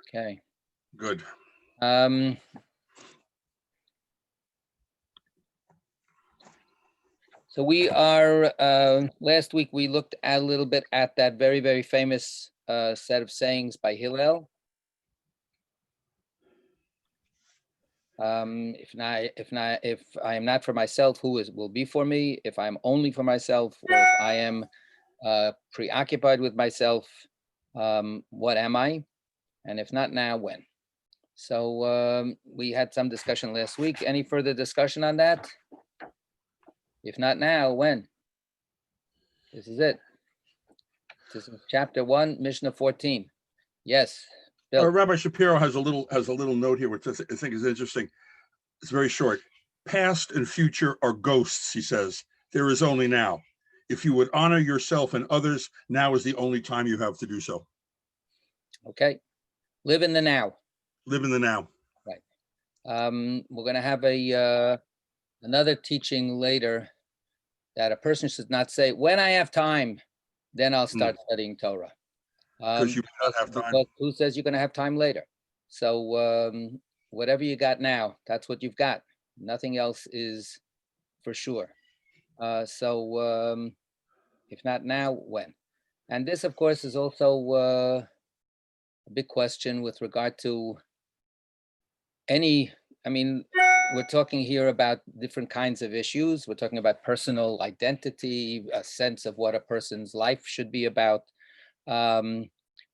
Okay. Good. So we are, last week we looked a little bit at that very, very famous set of sayings by Hillel. If I am not for myself, who will be for me? If I'm only for myself, or if I am preoccupied with myself, what am I? And if not now, when? So we had some discussion last week. Any further discussion on that? If not now, when? This is it. This is chapter 1, Mishnah 14. Yes, Bill. Rabbi Shapiro has a little note here, which I think is interesting. It's very short. Past and future are ghosts, he says. There is only now. If you would honor yourself and others, now is the only time you have to do so. Okay. Live in the now. Live in the now. Right. We're going to have another teaching later that a person should not say, when I have time, then I'll start studying Torah. Because you may not have time. Because who says you're going to have time later? So whatever you got now, that's what you've got. Nothing else is for sure. So if not now, when? And this, of course, is also a big question with regard to we're talking here about different kinds of issues. We're talking about personal identity, a sense of what a person's life should be about.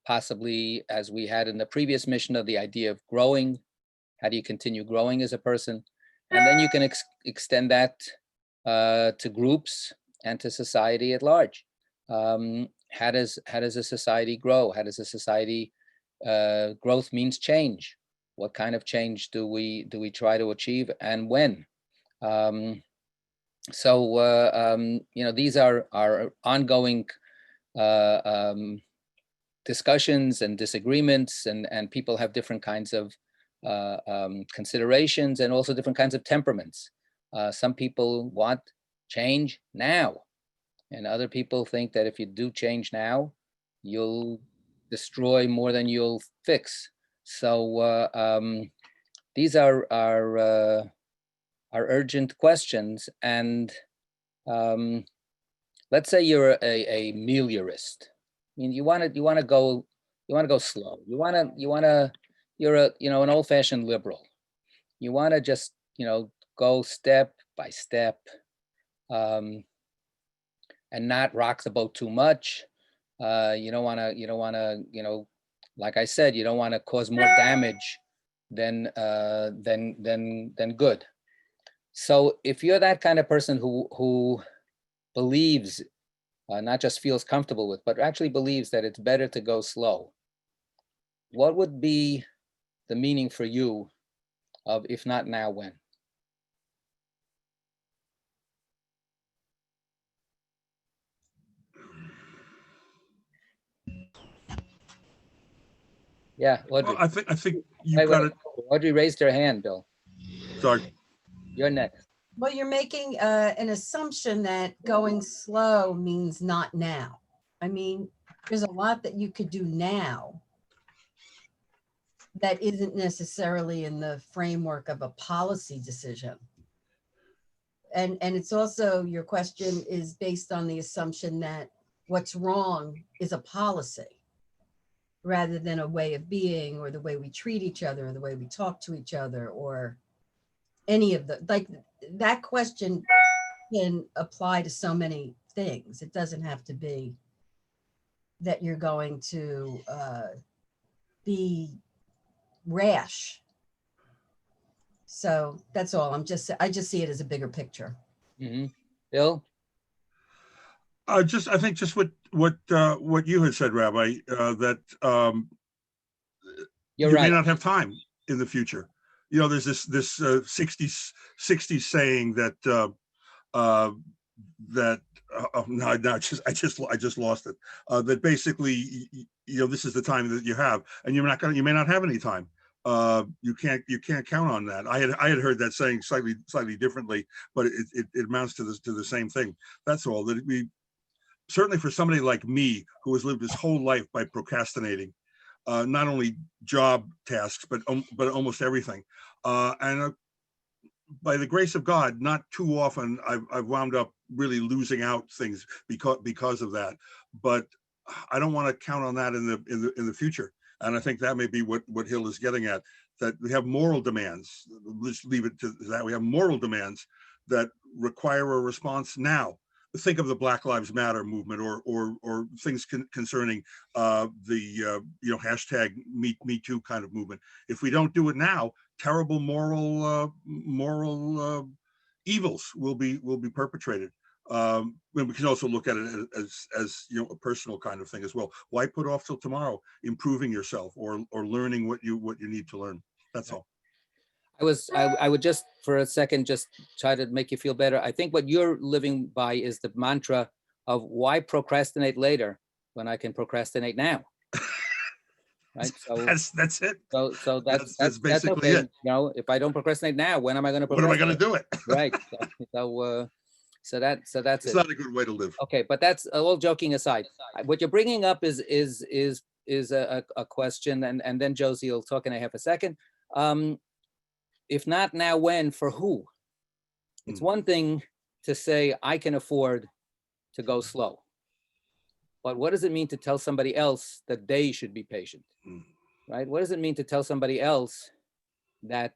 Possibly, as we had in the previous Mishnah, the idea of growing. How do you continue growing as a person? And then you can extend that to groups and to society at large. How does a society grow? How does a society growth means change? What kind of change do we try to achieve, and when? These are ongoing discussions and disagreements, and people have different kinds of considerations and also different kinds of temperaments. Some people want change now, and other people think that if you do change now, you'll destroy more than you'll fix. So these are urgent questions, and let's say you're a meliorist. I mean, you want to go slow. You're an old-fashioned liberal. You want to just go step by step, and not rock the boat too much. You don't want to like I said, you don't want to cause more damage than good. So if you're that kind of person who believes, not just feels comfortable with, but actually believes that it's better to go slow, what would be the meaning for you of if not now, when? Yeah, Audrey. Well, I think you've got it. Audrey raised her hand, Bill. Sorry. You're next. Well, you're making an assumption that going slow means not now. I mean, there's a lot that you could do now that isn't necessarily in the framework of a policy decision. And it's also, your question is based on the assumption that what's wrong is a policy rather than a way of being, or the way we treat each other, or the way we talk to each other, or any of the, like, that question can apply to so many things. It doesn't have to be that you're going to be rash. So that's all. I just see it as a bigger picture. Mm-hmm. Bill? I think just what you had said, Rabbi, that You're you right. may not have time in the future. There's this 60s saying that I just lost it. That basically, this is the time that you have, and you may not have any time. You can't count on that. I had heard that saying slightly differently, but it amounts to the same thing. That's all. That we certainly, for somebody like me who has lived his whole life by procrastinating, not only job tasks, but almost everything. And by the grace of God, not too often I've wound up really losing out things because of that. But I don't want to count on that in the future. And I think that may be what Hill is getting at, that we have moral demands. Let's leave it to that. We have moral demands that require a response now. Think of the Black Lives Matter movement, or things concerning the hashtag Me Too kind of movement. If we don't do it now, terrible moral evils will be perpetrated. We can also look at it as a personal kind of thing as well. Why put off till tomorrow improving yourself or learning what you need to learn? That's all. I would just for a second just try to make you feel better. I think what you're living by is the mantra of why procrastinate later when I can procrastinate now. Right. So that's it. So that's basically okay. it. If I don't procrastinate now, when am I going to What am I going to do it? Right. So that's it's not a good way to live. Okay, but that's all joking aside. What you're bringing up is a question, and then Josie will talk in a half a second. If not now, when? For who? It's one thing to say I can afford to go slow, but what does it mean to tell somebody else that they should be patient? Right? What does it mean to tell somebody else that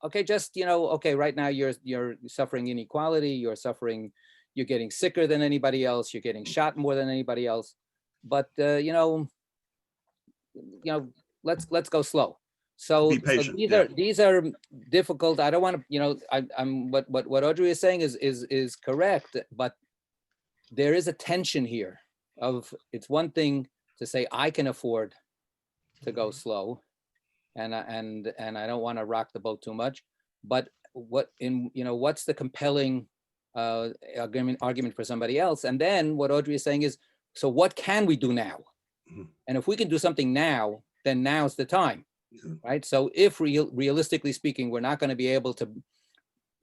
okay, just okay, right now you're suffering inequality, you're getting sicker than anybody else, you're getting shot more than anybody else, but let's go slow. So these are difficult. I don't want to, I'm what Audrey is saying is correct, but there is a tension here of, it's one thing to say I can afford to go slow, and I don't want to rock the boat too much, but what's the compelling argument for somebody else? And then what Audrey is saying is, so what can we do now? And if we can do something now, then now's the time. Right. So if realistically speaking, we're not going to be able to,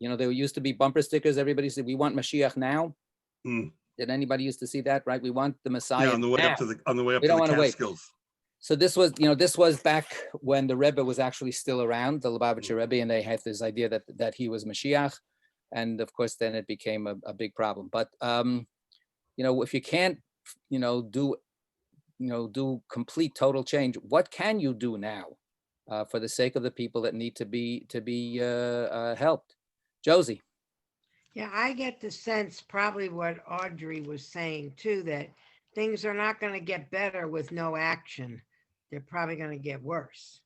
there used to be bumper stickers. Everybody said, we want Mashiach now. Did anybody used to see that? Right. We want the Messiah. Yeah, on the way now. up to the Catskills. So this was back when the Rebbe was actually still around, the Lubavitcher Rebbe, and they had this idea that he was Mashiach. And of course, then it became a big problem. But, if you can't, do complete total change, what can you do now? For the sake of the people that need to be helped. Josie. Yeah, I get the sense, probably what Audrey was saying too, that things are not going to get better with no action. They're probably going to get worse.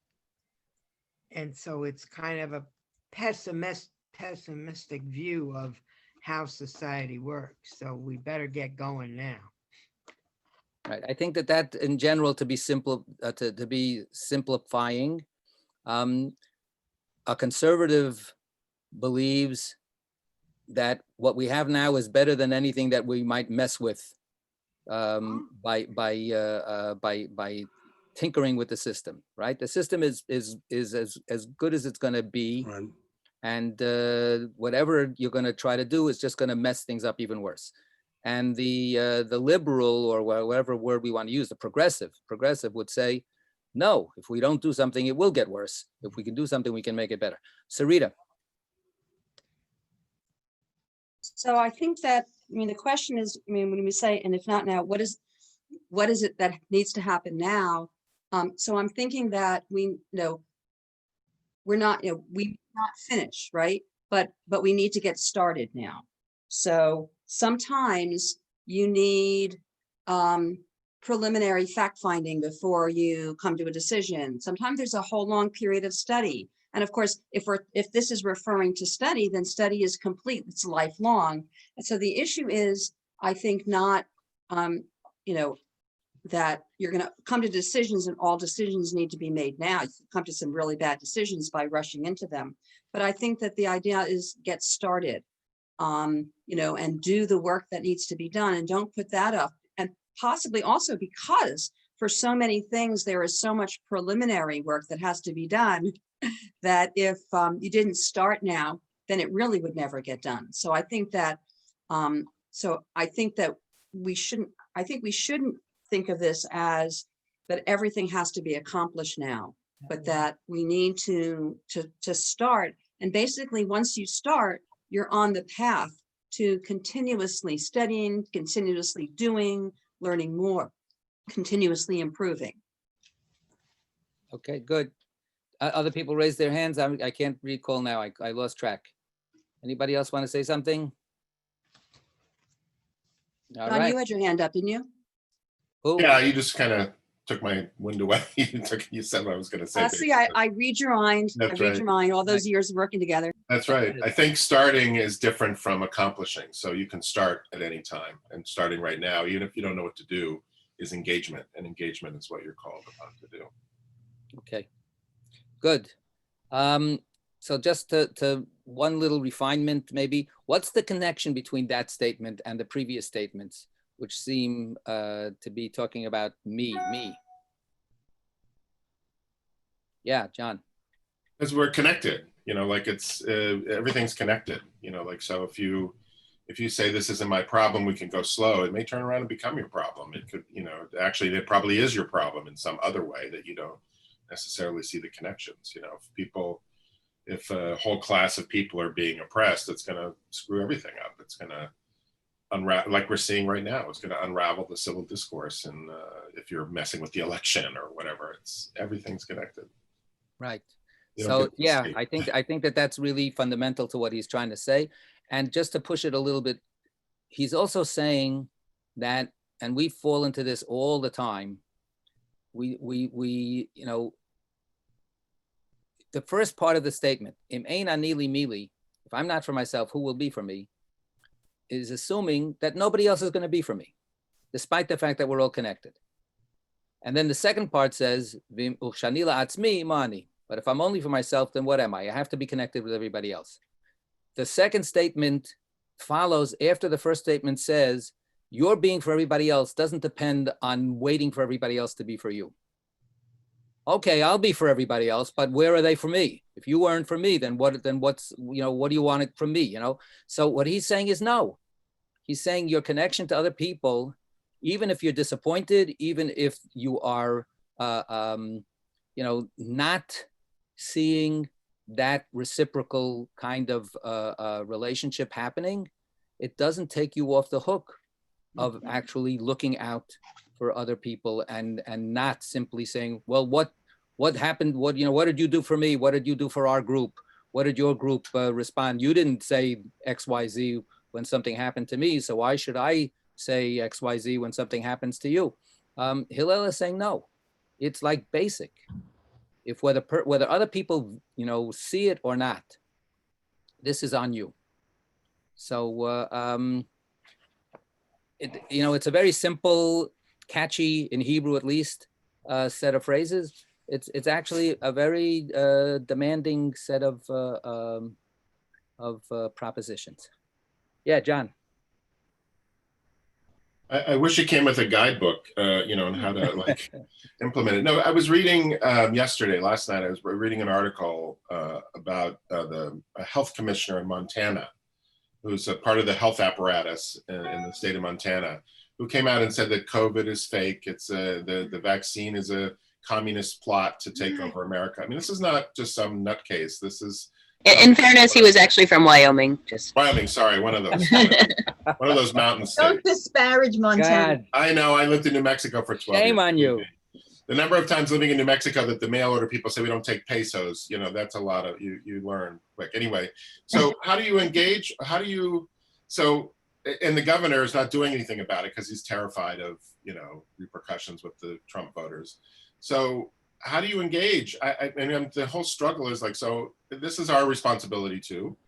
And so it's kind of a pessimistic view of how society works. So we better get going now. Right. I think that in general, to be simple, to be simplifying, a conservative believes that what we have now is better than anything that we might mess with by tinkering with the system. Right. The system is as good as it's going to be, right. And whatever you're going to try to do is just going to mess things up even worse. And the liberal, or whatever word we want to use, the progressive would say, no, if we don't do something, it will get worse. If we can do something, we can make it better. Sarita. So I think that, the question is, when we say, and if not now, what is it that needs to happen now? So I'm thinking that we're not finished, right? But we need to get started now. So sometimes you need preliminary fact-finding before you come to a decision. Sometimes there's a whole long period of study. And of course, if this is referring to study, then study is complete, it's lifelong. And so the issue is, I think, not, that you're gonna come to decisions and all decisions need to be made now. You come to some really bad decisions by rushing into them. But I think that the idea is get started, and do the work that needs to be done, and don't put that up. And possibly also because for so many things, there is so much preliminary work that has to be done that if you didn't start now, then it really would never get done. So I think that, we shouldn't think of this as that everything has to be accomplished now, but that we need to start. And basically, once you start, you're on the path to continuously studying, continuously doing, learning more, continuously improving. Okay, good. Other people raise their hands. I can't recall now. I lost track. Anybody else want to say something? All John, right. you had your hand up, didn't you? Who? Yeah, you just kind of took my wind away. You said what I was going to say. See, I read your mind. I That's read right. your mind, all those years of working together. That's right. I think starting is different from accomplishing. So you can start at any time, and starting right now, even if you don't know what to do, is engagement, and engagement is what you're called upon to do. Okay, good. So just to one little refinement, maybe, what's the connection between that statement and the previous statements, which seem to be talking about me? Yeah, John. Because we're connected, like it's everything's connected, like, so if you say this isn't my problem, we can go slow, it may turn around and become your problem. It could, actually it probably is your problem in some other way that you don't necessarily see the connections. If a whole class of people are being oppressed, it's going to screw everything up. It's going to unravel, like we're seeing right now, it's going to unravel the civil discourse. And if you're messing with the election or whatever, everything's connected. Right. You don't So get to yeah, escape. I think that's really fundamental to what he's trying to say. And just to push it a little bit, he's also saying that, and we fall into this all the time. We the first part of the statement, im ein ani li mili, if I'm not for myself, who will be for me, is assuming that nobody else is going to be for me, despite the fact that we're all connected. And then the second part says, vim uchshani la'atzmi mani, but if I'm only for myself, then what am I? I have to be connected with everybody else. The second statement follows after the first statement says, your being for everybody else doesn't depend on waiting for everybody else to be for you. Okay, I'll be for everybody else, but where are they for me? If you weren't for me, then what's, what do you want it from me, So what he's saying is no. He's saying your connection to other people, even if you're disappointed, even if you are, not seeing that reciprocal kind of relationship happening, it doesn't take you off the hook of actually looking out for other people and not simply saying, well, what happened? What did you do for me? What did you do for our group? What did your group respond? You didn't say X, Y, Z when something happened to me. So why should I say X, Y, Z when something happens to you? Hillel is saying, no, it's like basic. If whether other people, see it or not, this is on you. So, it's a very simple, catchy, in Hebrew at least, set of phrases. It's actually a very demanding set of propositions. Yeah, John. I wish it came with a guidebook, on how to implement it. No, I was reading last night, I was reading an article about a health commissioner in Montana, who's a part of the health apparatus in the state of Montana, who came out and said that COVID is fake. It's the vaccine is a communist plot to take over America. I mean, this is not just some nutcase. This is. In fairness, he was actually from Wyoming. Wyoming, sorry, one of those mountain states. Don't disparage Montana. God, I know. I lived in New Mexico for 12 years. shame on you. The number of times living in New Mexico that the mail order people say we don't take pesos, that's a lot of, you learn quick. Anyway, so how do you engage? And the governor is not doing anything about it because he's terrified of, repercussions with the Trump voters. So how do you engage? I mean, the whole struggle is so this is our responsibility too,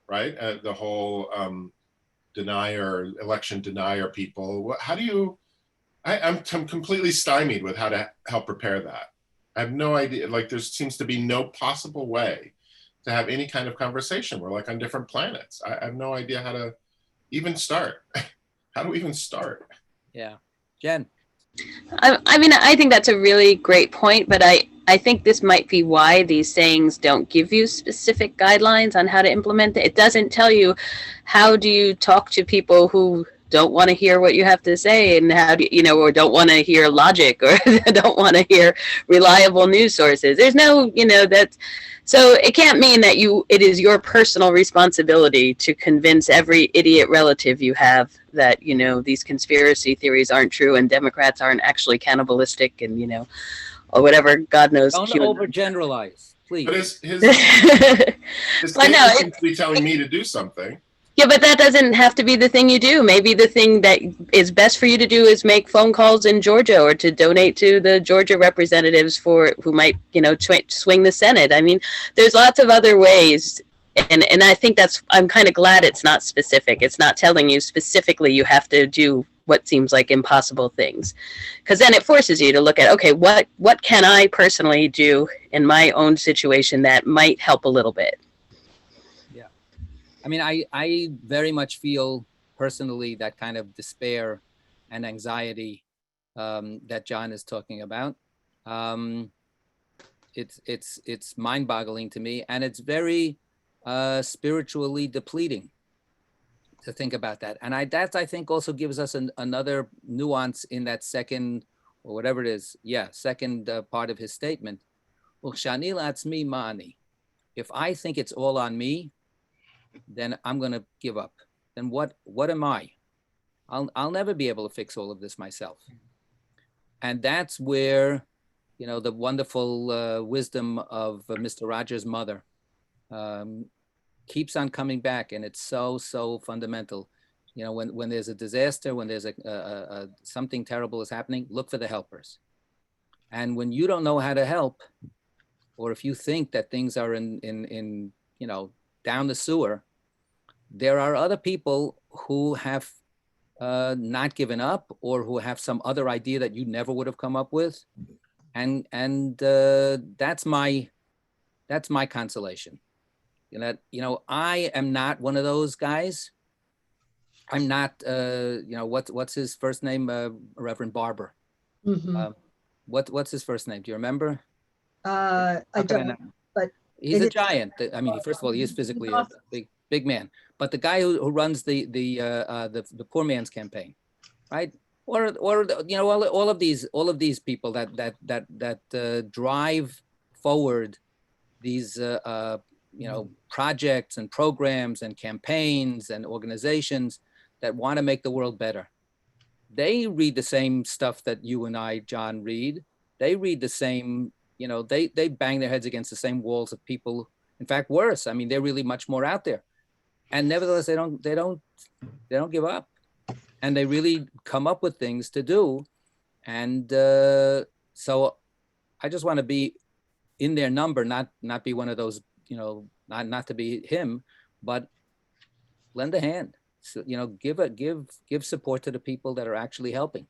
right? The whole election denier people. How do you, I'm completely stymied with how to help prepare that. I have no idea. There seems to be no possible way to have any kind of conversation. We're on different planets. I have no idea how to even start. How do we even start? Yeah, Jen. I mean, I think that's a really great point, but I think this might be why these sayings don't give you specific guidelines on how to implement it. It doesn't tell you how do you talk to people who don't want to hear what you have to say, and how do you know, or don't want to hear logic, or don't want to hear reliable news sources. There's no, that's, so it can't mean that it is your personal responsibility to convince every idiot relative you have that, these conspiracy theories aren't true and Democrats aren't actually cannibalistic, and, or whatever, God knows. Don't overgeneralize, please. But his Well, no, statement seems to be telling me to do something. yeah, but that doesn't have to be the thing you do. Maybe the thing that is best for you to do is make phone calls in Georgia, or to donate to the Georgia representatives who might, swing the Senate. I mean, there's lots of other ways. And I think I'm kind of glad it's not specific. It's not telling you specifically you have to do what seems like impossible things. Because then it forces you to look at, okay, what can I personally do in my own situation that might help a little bit? I mean, I very much feel personally that kind of despair and anxiety that John is talking about. It's mind-boggling to me, and it's very spiritually depleting to think about that. And that I think also gives us another nuance in that second, or whatever it is, second part of his statement. If I think it's all on me, then I'm going to give up. Then what am I? I'll never be able to fix all of this myself. And that's where, the wonderful wisdom of Mr. Rogers' mother keeps on coming back. And it's so, so fundamental. When there's a disaster, when there's something terrible is happening, look for the helpers. And when you don't know how to help, or if you think that things are in down the sewer, there are other people who have not given up, or who have some other idea that you never would have come up with, and that's my consolation. I am not one of those guys. I'm not. What's his first name? Reverend Barber. Mhm. What's his first name? Do you remember? I don't, but he's a giant. I mean, first of all, he is physically a big man. But the guy who runs the poor man's campaign, right? Or all of these people that drive forward these projects and programs and campaigns and organizations that want to make the world better. They read the same stuff that you and I, John, read. They read the same. They bang their heads against the same walls of people. In fact, worse. I mean, they're really much more out there. And nevertheless, they don't give up, and they really come up with things to do. And so I just want to be in their number, not be one of those, not to be him, but lend a hand. So, give support to the people that are actually helping,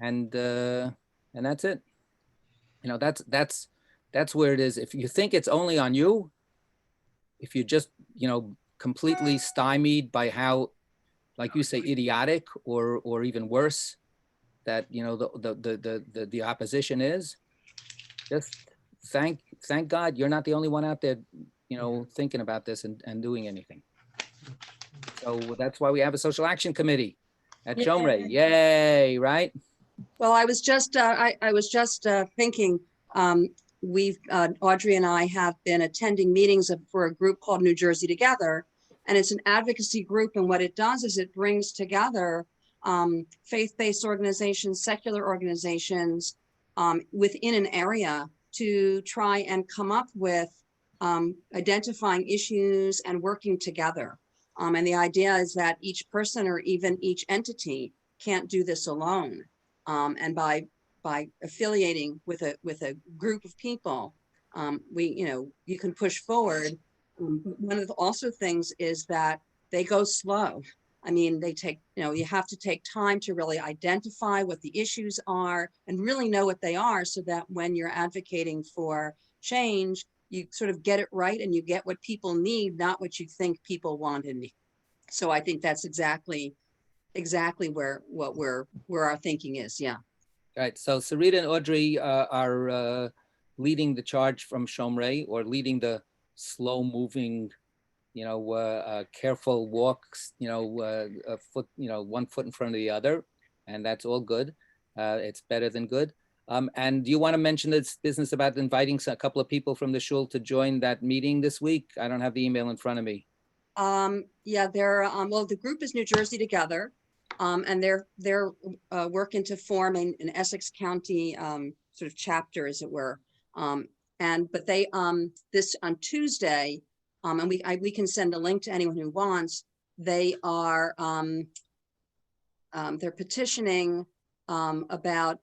and that's it. That's where it is. If you think it's only on you, if you just completely stymied by how, like you say, idiotic or even worse that the opposition is, just thank God you're not the only one out there thinking about this and doing anything. So that's why we have a social action committee at Shomrei. Yay, right? Well, I was just thinking, Audrey and I have been attending meetings for a group called New Jersey Together, and it's an advocacy group. And what it does is it brings together faith-based organizations, secular organizations within an area to try and come up with identifying issues and working together. And the idea is that each person or even each entity can't do this alone. And by affiliating with a group of people, you can push forward. One of the also things is that they go slow. I mean, they take, you have to take time to really identify what the issues are and really know what they are, so that when you're advocating for change, you sort of get it right and you get what people need, not what you think people want and need. So I think that's exactly where our thinking is. Yeah. Right. So Sarita and Audrey are leading the charge from Shomrei, or leading the slow moving, careful walks, a foot, 1 foot in front of the other, and that's all good. It's better than good. And do you want to mention this business about inviting a couple of people from the shul to join that meeting this week? I don't have the email in front of me. Yeah, the group is New Jersey Together, and they're working to form an Essex County sort of chapter, as it were. But they this on Tuesday, and we can send a link to anyone who wants. They are they're petitioning about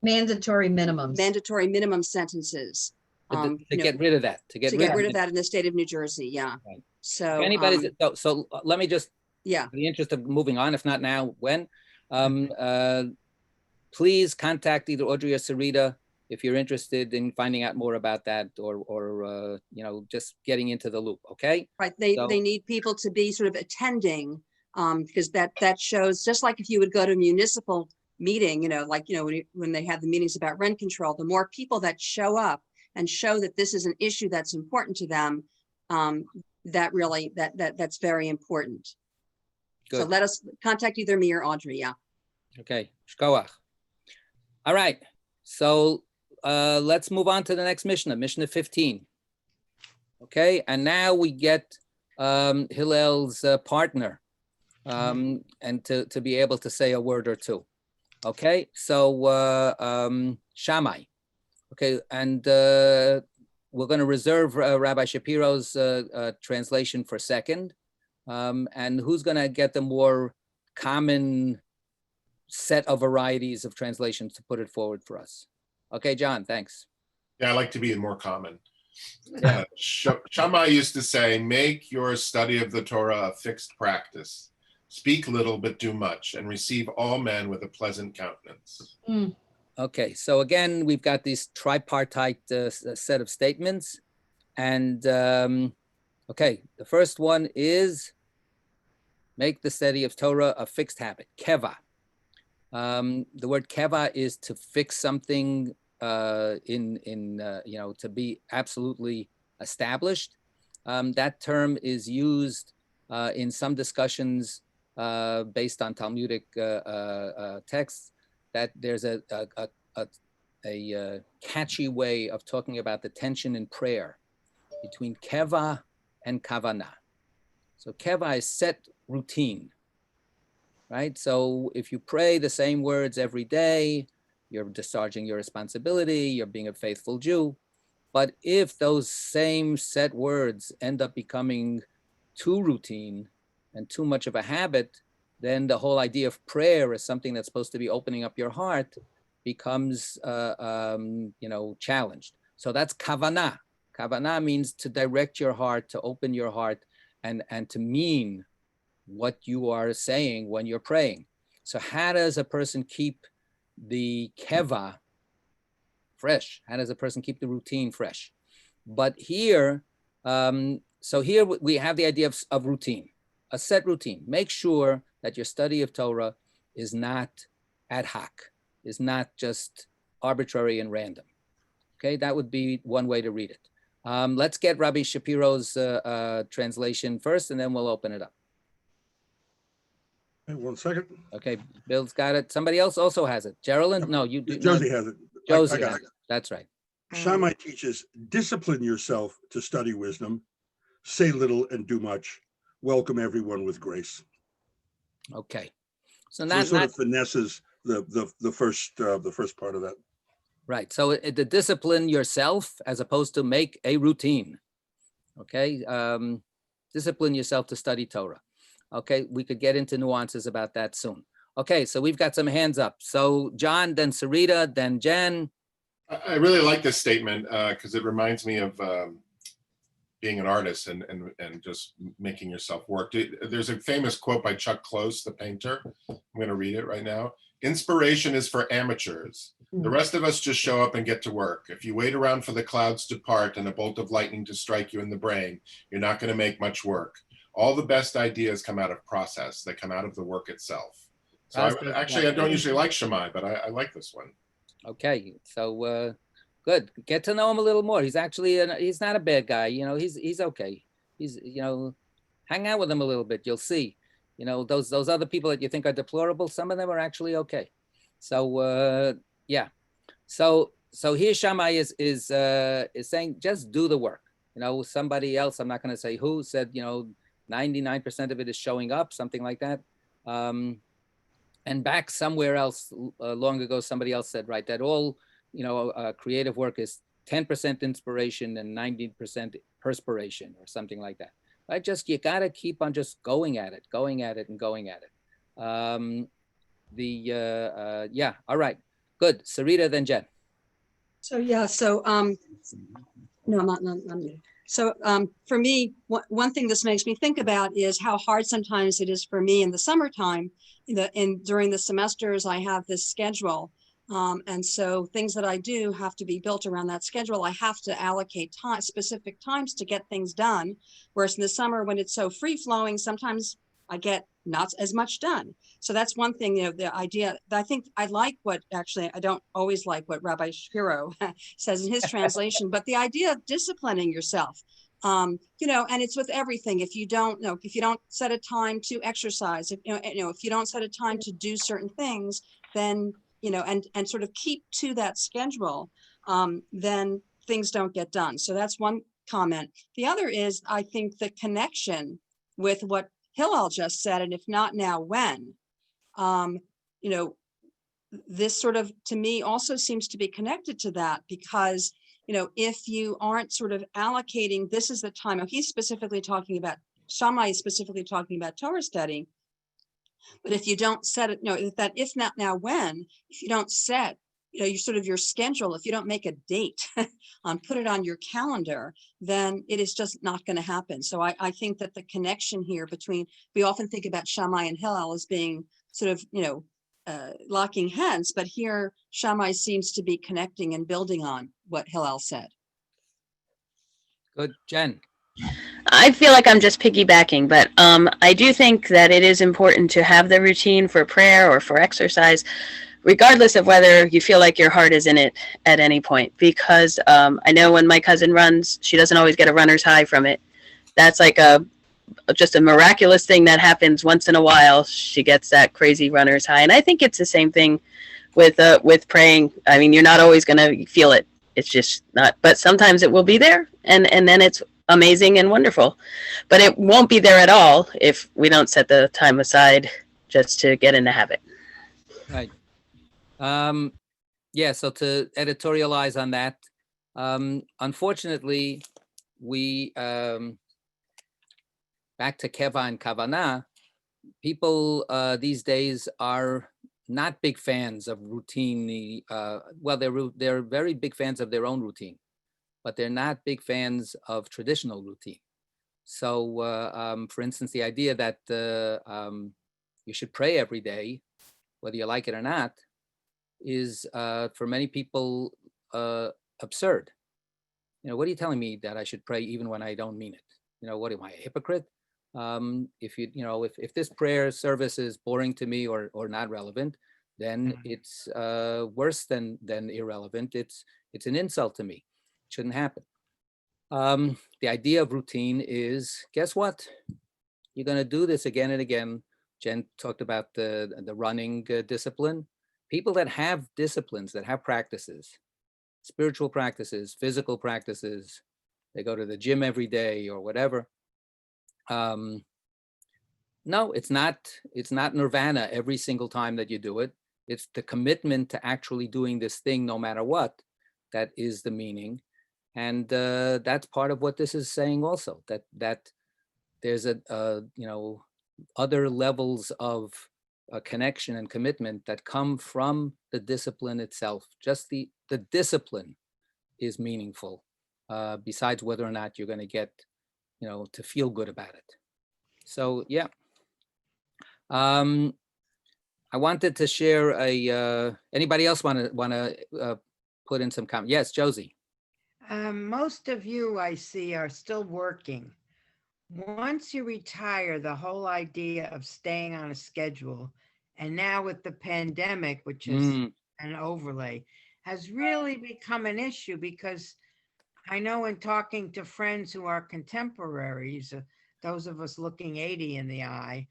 Mandatory minimums. mandatory minimum sentences. To get rid of that, to get rid of that in the state of New Jersey. Yeah. Right. So If anybody's, so let me just, yeah. in the interest of moving on, if not now, when, please contact either Audrey or Sarita if you're interested in finding out more about that, or just getting into the loop. Okay. Right. They need people to be sort of attending, because that shows, just like if you would go to a municipal meeting, when they have the meetings about rent control, the more people that show up and show that this is an issue that's important to them, that's very important. Good. So let us contact either me or Audrey. Yeah. Okay. Shkoach. All right. So let's move on to the next Mishnah 15. Okay. And now we get Hillel's partner, and to be able to say a word or two. Okay. So Shammai. Okay. And we're going to reserve Rabbi Shapiro's translation for second. And who's going to get the more common set of varieties of translations to put it forward for us? Okay, John, thanks. Yeah, I like to be more common. Yeah. Shammai used to say, make your study of the Torah a fixed practice. Speak little, but do much, and receive all men with a pleasant countenance. Mm. Okay, so again, we've got these tripartite set of statements. And okay, the first one is make the study of Torah a fixed habit, keva. The word keva is to fix something to be absolutely established. That term is used in some discussions based on Talmudic texts, that there's a catchy way of talking about the tension in prayer between keva and kavanah. So keva is set routine, right? So if you pray the same words every day, you're discharging your responsibility, you're being a faithful Jew. But if those same set words end up becoming too routine and too much of a habit, then the whole idea of prayer as something that's supposed to be opening up your heart becomes, challenged. So that's kavanah. Kavanah means to direct your heart, to open your heart, and to mean what you are saying when you're praying. So how does a person keep the keva fresh? How does a person keep the routine fresh? But here, so here we have the idea of routine, a set routine. Make sure that your study of Torah is not ad hoc, is not just arbitrary and random. Okay, that would be one way to read it. Let's get Rabbi Shapiro's translation first, and then we'll open it up. Hey, 1 second. Okay, Bill's got it. Somebody else also has it. Geraldine? No, you do. Josie has it. Josie I got has it. it. That's right. Shammai teaches, discipline yourself to study wisdom, say little and do much, welcome everyone with grace. Okay. So So it sort of finesses the first part of that. right. So the discipline yourself as opposed to make a routine. Okay. Discipline yourself to study Torah. Okay. We could get into nuances about that soon. Okay. So we've got some hands up. So John, then Sarita, then Jen. I really like this statement because it reminds me of being an artist and just making yourself work. There's a famous quote by Chuck Close, the painter. I'm going to read it right now. Inspiration is for amateurs. The rest of us just show up and get to work. If you wait around for the clouds to part and a bolt of lightning to strike you in the brain, you're not going to make much work. All the best ideas come out of process. They come out of the work itself. So I don't usually like Shammai, but I like this one. Okay. So good. Get to know him a little more. He's actually, he's not a bad guy. You know, he's okay. He's, hang out with him a little bit. You'll see, those other people that you think are deplorable, some of them are actually okay. So yeah. So here Shammai is saying, just do the work. Somebody else, I'm not going to say who, said, 99% of it is showing up, something like that. And back somewhere else long ago, somebody else said, right, that all, creative work is 10% inspiration and 90% perspiration or something like that. Right? Just, you got to keep on just going at it. Yeah, all right, good. Sarita, then Jen. So, yeah, so, no, I'm not me. So for me, one thing this makes me think about is how hard sometimes it is for me in the summertime. During the semesters, I have this schedule. And so things that I do have to be built around that schedule. I have to allocate specific times to get things done. Whereas in the summer, when it's so free flowing, sometimes I get not as much done. So that's one thing, the idea that I think I like I don't always like what Rabbi Shapiro says in his translation, but the idea of disciplining yourself, and it's with everything. If you don't set a time to exercise, if you don't set a time to do certain things, then, and sort of keep to that schedule, then things don't get done. So that's one comment. The other is, I think the connection with what Hillel just said, and if not now, when? This sort of, to me, also seems to be connected to that, because, if you aren't sort of allocating, this is the time. Shammai is specifically talking about Torah study. But if you don't set it, that if not now, when, if you don't set, your schedule, if you don't make a date, put it on your calendar, then it is just not going to happen. So I think that the connection here we often think about Shammai and Hillel as being sort of, locking hands, but here Shammai seems to be connecting and building on what Hillel said. Good. Jen. I feel like I'm just piggybacking, but I do think that it is important to have the routine for prayer or for exercise, regardless of whether you feel like your heart is in it at any point. Because I know when my cousin runs, she doesn't always get a runner's high from it. That's like just a miraculous thing that happens once in a while. She gets that crazy runner's high. And I think it's the same thing with praying. I mean, you're not always going to feel it. It's just not, but sometimes it will be there. And then it's amazing and wonderful, but it won't be there at all if we don't set the time aside just to get in the habit. Right. Yeah, so to editorialize on that, unfortunately, we, back to Keva and Kavana, people these days are not big fans of routine. Well, they're very big fans of their own routine, but they're not big fans of traditional routine. So, for instance, the idea that you should pray every day, whether you like it or not, is for many people absurd. What are you telling me that I should pray even when I don't mean it? What am I, a hypocrite? If this prayer service is boring to me or not relevant, then it's worse than irrelevant. It's an insult to me. It shouldn't happen. The idea of routine is, guess what? You're going to do this again and again. Jen talked about the running discipline. People that have disciplines, that have practices, spiritual practices, physical practices, they go to the gym every day or whatever. No, it's not nirvana every single time that you do it. It's the commitment to actually doing this thing no matter what that is the meaning. And that's part of what this is saying also, that there's other levels of connection and commitment that come from the discipline itself. Just the discipline is meaningful, besides whether or not you're going to get, to feel good about it. So, yeah. I wanted to share anybody else want to put in some comment? Yes, Josie. Most of you I see are still working. Once you retire, the whole idea of staying on a schedule, and now with the pandemic, which is an overlay, has really become an issue, because I know in talking to friends who are contemporaries, those of us looking 80 in the eye,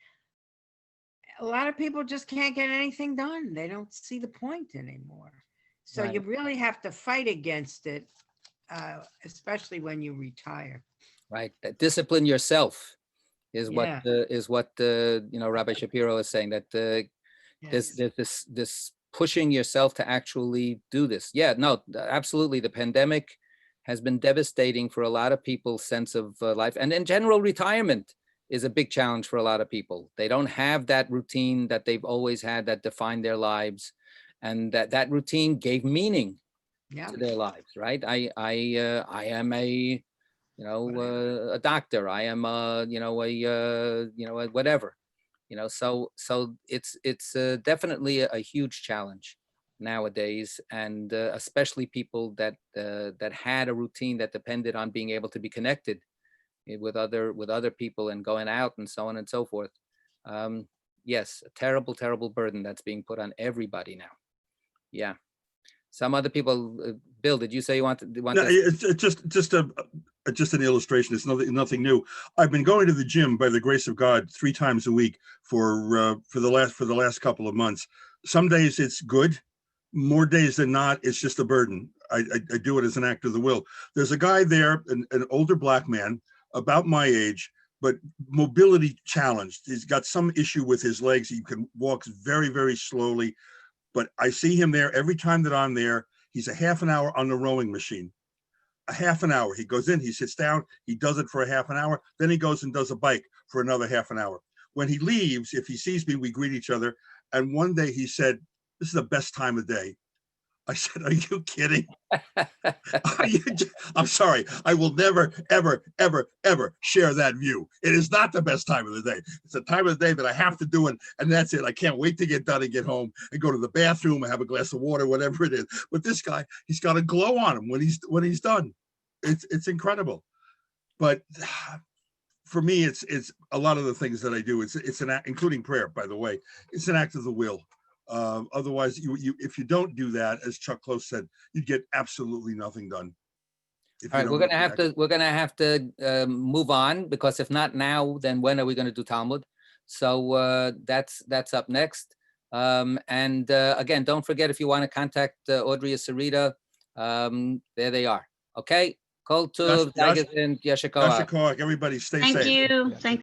a lot of people just can't get anything done. They don't see the point anymore. So you Right. really have to fight against it, especially when you retire. Right. That discipline yourself is what Yeah. Rabbi Shapiro is saying, that Yes. there's this pushing yourself to actually do this. Yeah, no, absolutely. The pandemic has been devastating for a lot of people's sense of life, and in general, retirement is a big challenge for a lot of people. They don't have that routine that they've always had that defined their lives, and that routine gave meaning Yeah. to their lives. Right. I am a a doctor. I am a whatever. So it's definitely a huge challenge nowadays, and especially people that had a routine that depended on being able to be connected with other people and going out and so on and so forth. Yes, a terrible burden that's being put on everybody now. Yeah. Some other people, Bill, did you say you want No, to? it's just an illustration. It's nothing new. I've been going to the gym by the grace of God 3 times a week for the last couple of months. Some days it's good. More days than not, it's just a burden. I do it as an act of the will. There's a guy there, an older black man, about my age, but mobility challenged. He's got some issue with his legs. He can walk very, very slowly. But I see him there every time that I'm there. He's a half an hour on the rowing machine. A half an hour. He goes in, he sits down, he does it for a half an hour. Then he goes and does a bike for another half an hour. When he leaves, if he sees me, we greet each other. And one day he said, "This is the best time of day." I said, "Are you kidding?" I'm sorry. I will never, ever, ever, ever share that view. It is not the best time of the day. It's the time of the day that I have to do it, and that's it. I can't wait to get done and get home and go to the bathroom and have a glass of water, whatever it is. But this guy, he's got a glow on him when he's done. It's incredible. But for me, it's a lot of the things that I do. It's an act, including prayer, by the way. It's an act of the will. Otherwise, you if you don't do that, as Chuck Close said, you'd get absolutely nothing done. All right, we're gonna have to move on, because if not now, then when are we going to do Talmud? So that's up next. And again, don't forget, if you want to contact Audrey or Sarita, there they are. Okay, Kol Tuv, Yasher Koach. Everybody stay Thank safe. you. Thank